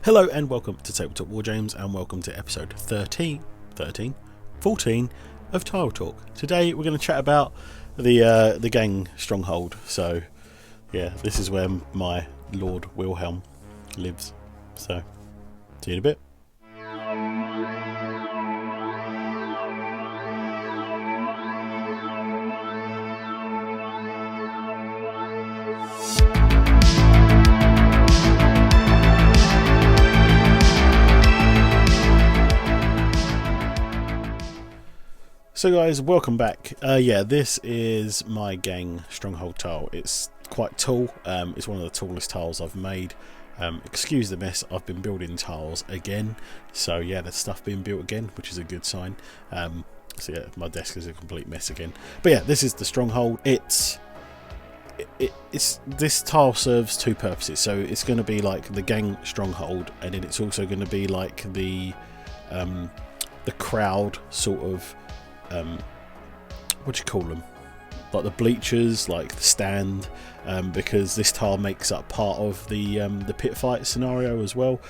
Hello and welcome to Tabletop Wargames, and welcome to episode 14 of Tile Talk. Today we're going to chat about the Gang Stronghold. So yeah, this is where my Lord Wilhelm lives. So see you in a bit. So guys, welcome back. This is my Gang Stronghold tile. It's quite tall. It's one of the tallest tiles I've made. Excuse the mess, I've been building tiles again. So yeah, there's stuff being built again, which is a good sign. So yeah, my desk is a complete mess again. But yeah, this is the Stronghold. It's this tile serves two purposes. So it's going to be like the Gang Stronghold, and then it's also going to be like the crowd sort of. What do you call them? Like the bleachers, like the stand, because this tile makes up part of the pit fight scenario as well.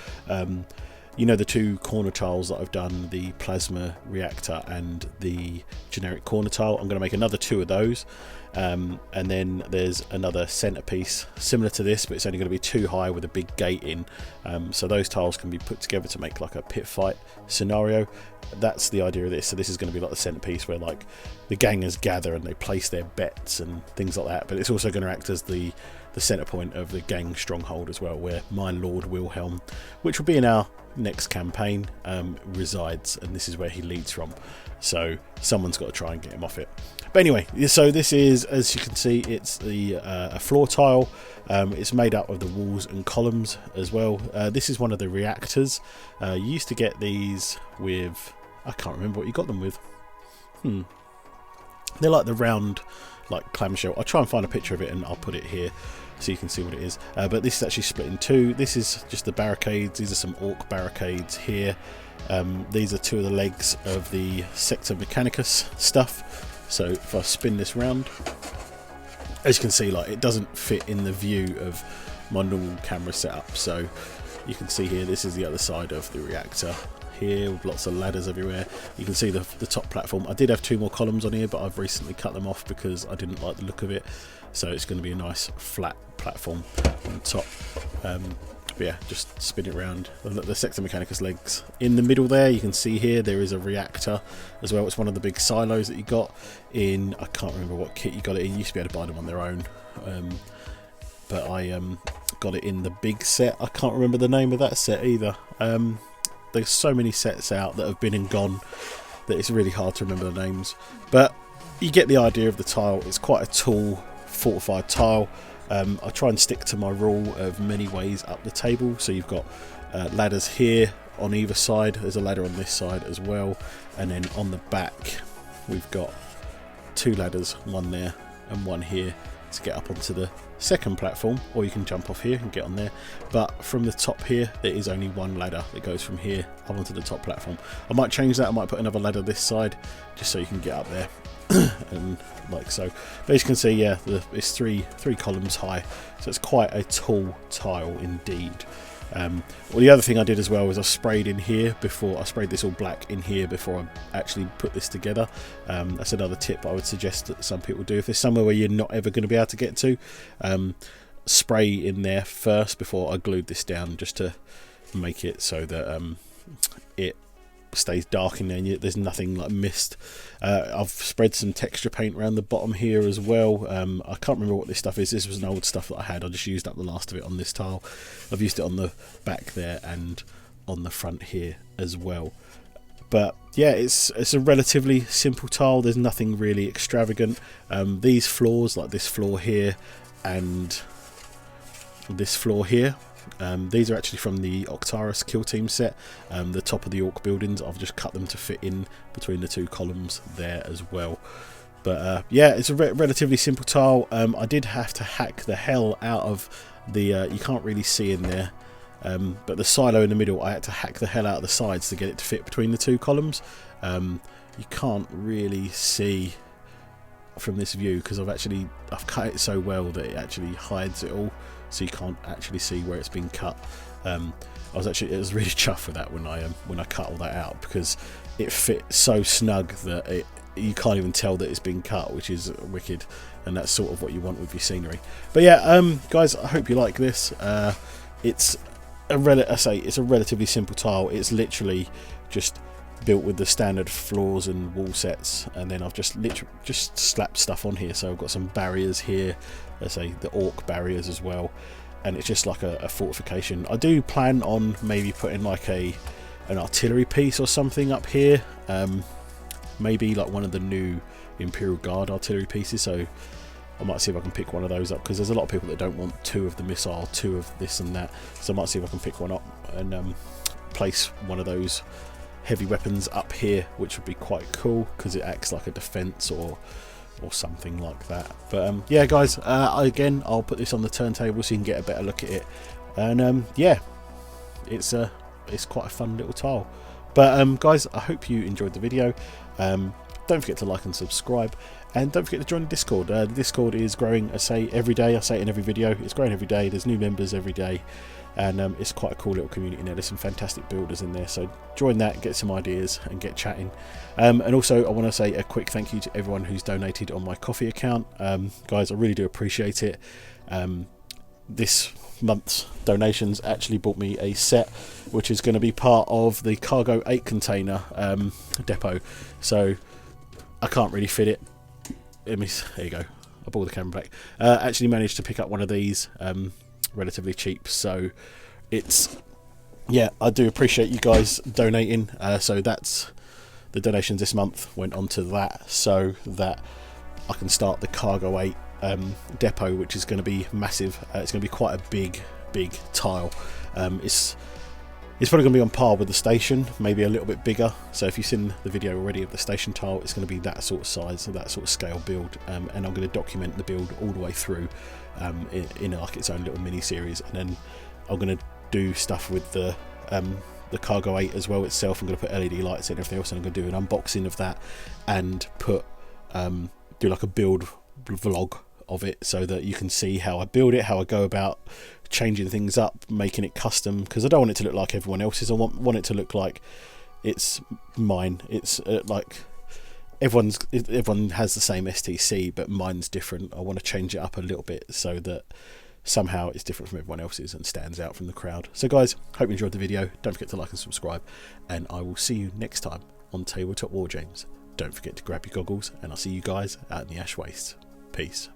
You know, the two corner tiles that I've done, the plasma reactor and the generic corner tile. I'm going to make another two of those, and then there's another centerpiece similar to this, but it's only going to be too high with a big gate in. So those tiles can be put together to make like a pit fight scenario. That's the idea of this. So this is going to be like the centerpiece where like the gangers gather and they place their bets and things like that. But it's also going to act as the center point of the Gang Stronghold as well, where my Lord Wilhelm, which will be in our next campaign, resides, and this is where he leads from. So someone's got to try and get him off it. But anyway, so this is, as you can see, it's a floor tile. It's made up of the walls and columns as well. This is one of the reactors. You used to get these with, I can't remember what you got them with. They're like the round, like clamshell. I'll try and find a picture of it and I'll put it here so you can see what it is. But this is actually split in two. This is just the barricades. These are some orc barricades here. These are two of the legs of the Sector Mechanicus stuff. So if I spin this round, as you can see, like it doesn't fit in the view of my normal camera setup. So you can see here, this is the other side of the reactor here with lots of ladders everywhere. You can see the top platform. I did have two more columns on here, but I've recently cut them off because I didn't like the look of it. So it's going to be a nice flat platform on top. But yeah, just spin it around. The Sector Mechanicus legs in the middle there. You can see here there is a reactor as well. It's one of the big silos that you got in. I can't remember what kit you got it in. You used to be able to buy them on their own, but I got it in the big set. I can't remember the name of that set either. There's so many sets out that have been and gone that it's really hard to remember the names. But you get the idea of the tile. It's quite a tall, fortified tile. I try and stick to my rule of many ways up the table. So you've got ladders here on either side. There's a ladder on this side as well, and then on the back we've got two ladders, one there and one here, to get up onto the second platform, or you can jump off here and get on there. But from the top here, there is only one ladder that goes from here up onto the top platform. I might change that. I might put another ladder this side just so you can get up there. And like so. But as you can see, yeah, it's three columns high, so it's quite a tall tile indeed. Well, the other thing I did as well was I sprayed in here before. I sprayed this all black in here before I actually put this together. That's another tip I would suggest that some people do. If there's somewhere where you're not ever going to be able to get to, spray in there first before I glued this down, just to make it so that it stays dark in there and there's nothing like mist. I've spread some texture paint around the bottom here as well. I can't remember what this stuff is. This was an old stuff that I had. I just used up the last of it on this tile. I've used it on the back there and on the front here as well. But yeah, it's a relatively simple tile. There's nothing really extravagant. These floors, like this floor here and this floor here, these are actually from the Octaris Kill Team set. The top of the Orc buildings, I've just cut them to fit in between the two columns there as well. But yeah, it's a relatively simple tile. I did have to hack the hell out of the, you can't really see in there, but the silo in the middle, I had to hack the hell out of the sides to get it to fit between the two columns. You can't really see from this view because I've cut it so well that it actually hides it all, so you can't actually see where it's been cut. I was really chuffed with that when I cut all that out, because it fit so snug that you can't even tell that it's been cut, which is wicked, and that's sort of what you want with your scenery. But yeah, guys, I hope you like this. It's a relatively simple tile. It's literally just built with the standard floors and wall sets, and then I've just slapped stuff on here. So I've got some barriers here, let's say the orc barriers as well, and it's just like a fortification. I do plan on maybe putting like an artillery piece or something up here, maybe like one of the new Imperial Guard artillery pieces. So I might see if I can pick one of those up, because there's a lot of people that don't want 2 of the missile, 2 of this and that. So I might see if I can pick one up and place one of those heavy weapons up here, which would be quite cool, because it acts like a defense or something like that. But yeah, guys, again, I'll put this on the turntable so you can get a better look at it. And yeah, it's quite a fun little tile. But guys, I hope you enjoyed the video. Don't forget to like and subscribe, and don't forget to join the Discord. The Discord is growing, I say every day, I say it in every video, it's growing every day. There's new members every day, and it's quite a cool little community in there. There's some fantastic builders in there, so join that, get some ideas and get chatting. And also I want to say a quick thank you to everyone who's donated on my Ko-fi account. Guys, I really do appreciate it. This month's donations actually bought me a set, which is going to be part of the Cargo 8 container depot, so I can't really fit it. There you go, I pulled the camera back. Actually managed to pick up one of these relatively cheap, so it's, yeah, I do appreciate you guys donating. So that's the donations this month went onto that, so that I can start the Cargo 8 depot, which is going to be massive. It's going to be quite a big tile. It's probably going to be on par with the station, maybe a little bit bigger. So if you've seen the video already of the station tile, it's going to be that sort of size, that sort of scale build. And I'm going to document the build all the way through in like its own little mini series. And then I'm going to do stuff with the Cargo 8 as well itself. I'm going to put LED lights in and everything else, and I'm going to do an unboxing of that and put do like a build vlog of it, so that you can see how I build it, how I go about changing things up, making it custom, because I don't want it to look like everyone else's. I want it to look like it's mine. It's like everyone has the same STC, but mine's different. I want to change it up a little bit so that somehow it's different from everyone else's and stands out from the crowd. So guys, hope you enjoyed the video. Don't forget to like and subscribe, and I will see you next time on Tabletop Wargames. Don't forget to grab your goggles, and I'll see you guys out in the ash wastes. Peace.